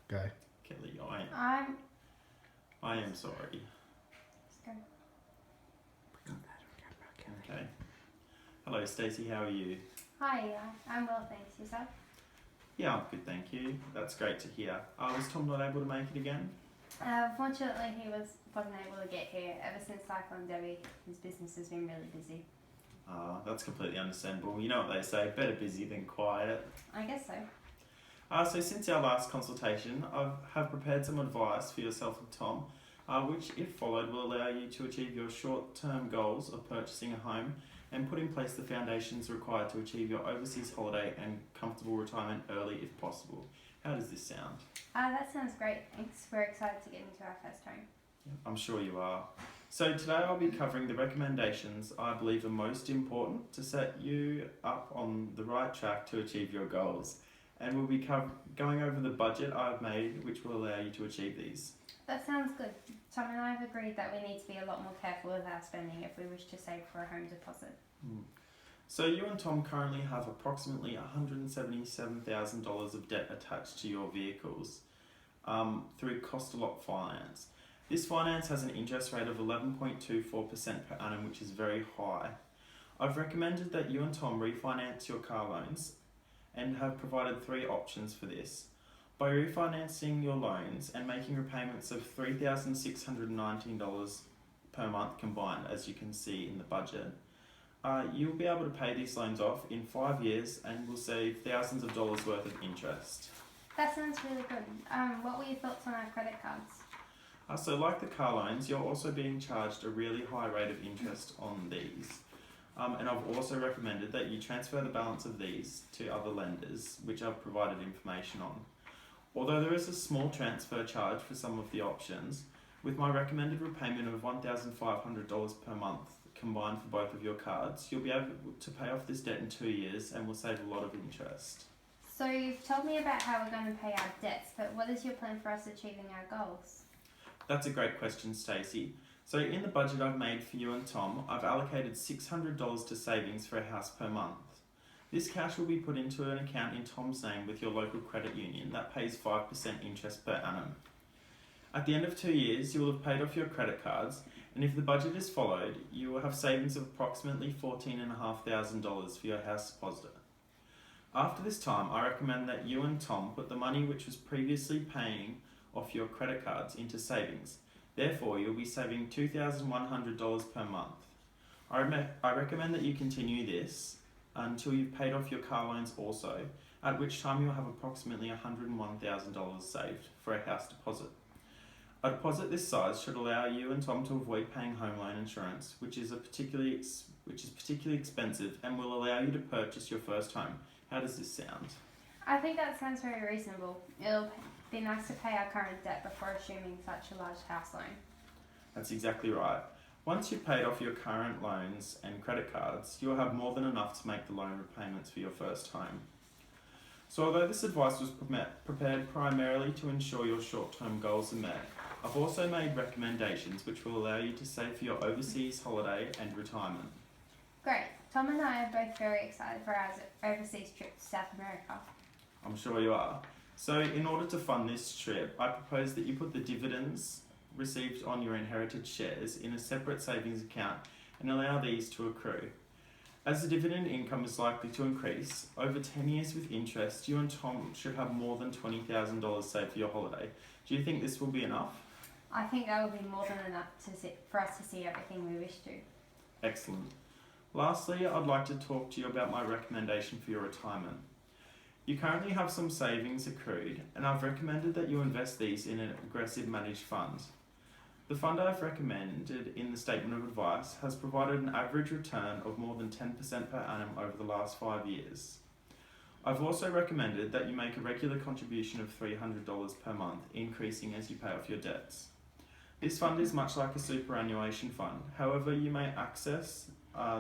Go. Kelly, I am sorry. Let's go. We got that on camera, Kelly. Okay. Hello, Stacey. How are you? Hi, I'm well, thanks. Yourself? Yeah, I'm good, thank you. That's great to hear. Was Tom not able to make it again? Fortunately, he wasn't able to get here. Ever since Cyclone Debbie, his business has been really busy. That's completely understandable. You know what they say, better busy than quiet. I guess so. So since our last consultation, I have prepared some advice for yourself and Tom, which, if followed, will allow you to achieve your short-term goals of purchasing a home and put in place the foundations required to achieve your overseas holiday and comfortable retirement early if possible. How does this sound? That sounds great, thanks. We're excited to get into our first home. I'm sure you are. So today I'll be covering the recommendations I believe are most important to set you up on the right track to achieve your goals. And we'll be going over the budget I've made, which will allow you to achieve these. That sounds good. Tom and I have agreed that we need to be a lot more careful with our spending if we wish to save for a home deposit. So you and Tom currently have approximately $177,000 of debt attached to your vehicles through Cost-a-Lot Finance. This finance has an interest rate of 11.24% per annum, which is very high. I've recommended that you and Tom refinance your car loans and have provided 3 options for this. By refinancing your loans and making repayments of $3,619 per month combined, as you can see in the budget, you'll be able to pay these loans off in 5 years and will save thousands of dollars worth of interest. That sounds really good. What were your thoughts on our credit cards? So like the car loans, you're also being charged a really high rate of interest on these. And I've also recommended that you transfer the balance of these to other lenders, which I've provided information on. Although there is a small transfer charge for some of the options, with my recommended repayment of $1,500 per month combined for both of your cards, you'll be able to pay off this debt in 2 years and will save a lot of interest. So you've told me about how we're going to pay our debts, but what is your plan for us achieving our goals? That's a great question, Stacey. So in the budget I've made for you and Tom, I've allocated $600 to savings for a house per month. This cash will be put into an account in Tom's name with your local credit union that pays 5% interest per annum. At the end of 2 years, you will have paid off your credit cards, and if the budget is followed, you will have savings of approximately $14,500 for your house deposit. After this time, I recommend that you and Tom put the money which was previously paying off your credit cards into savings. Therefore, you'll be saving $2,100 per month. I recommend that you continue this until you've paid off your car loans also, at which time you'll have approximately $101,000 saved for a house deposit. A deposit this size should allow you and Tom to avoid paying home loan insurance, which is particularly expensive and will allow you to purchase your first home. How does this sound? I think that sounds very reasonable. It'll be nice to pay our current debt before assuming such a large house loan. That's exactly right. Once you've paid off your current loans and credit cards, you'll have more than enough to make the loan repayments for your first home. So although this advice was prepared primarily to ensure your short-term goals are met, I've also made recommendations which will allow you to save for your overseas holiday and retirement. Great. Tom and I are both very excited for our overseas trip to South America. I'm sure you are. So in order to fund this trip, I propose that you put the dividends received on your inherited shares in a separate savings account and allow these to accrue. As the dividend income is likely to increase, over 10 years with interest, you and Tom should have more than $20,000 saved for your holiday. Do you think this will be enough? I think that would be more than enough for us to see everything we wish to. Excellent. Lastly, I'd like to talk to you about my recommendation for your retirement. You currently have some savings accrued, and I've recommended that you invest these in an aggressive managed fund. The fund I've recommended in the statement of advice has provided an average return of more than 10% per annum over the last 5 years. I've also recommended that you make a regular contribution of $300 per month, increasing as you pay off your debts. This fund is much like a superannuation fund. However, you may access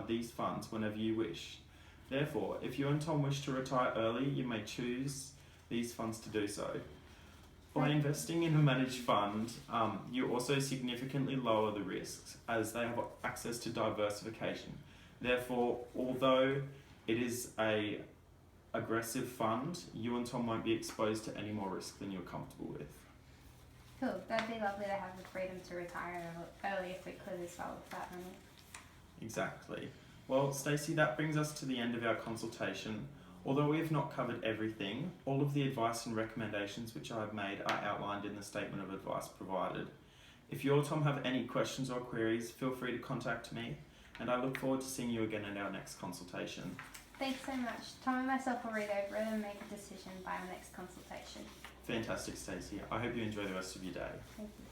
these funds whenever you wish. Therefore, if you and Tom wish to retire early, you may choose these funds to do so. By investing in a managed fund, you also significantly lower the risks as they have access to diversification. Therefore, although it is a aggressive fund, you and Tom won't be exposed to any more risk than you're comfortable with. Cool. That'd be lovely to have the freedom to retire early if we could as well with that money. Exactly. Well, Stacey, that brings us to the end of our consultation. Although we have not covered everything, all of the advice and recommendations which I have made are outlined in the statement of advice provided. If you or Tom have any questions or queries, feel free to contact me, and I look forward to seeing you again at our next consultation. Thanks so much. Tom and myself will read over it and make a decision by our next consultation. Fantastic, Stacey. I hope you enjoy the rest of your day. Thank you.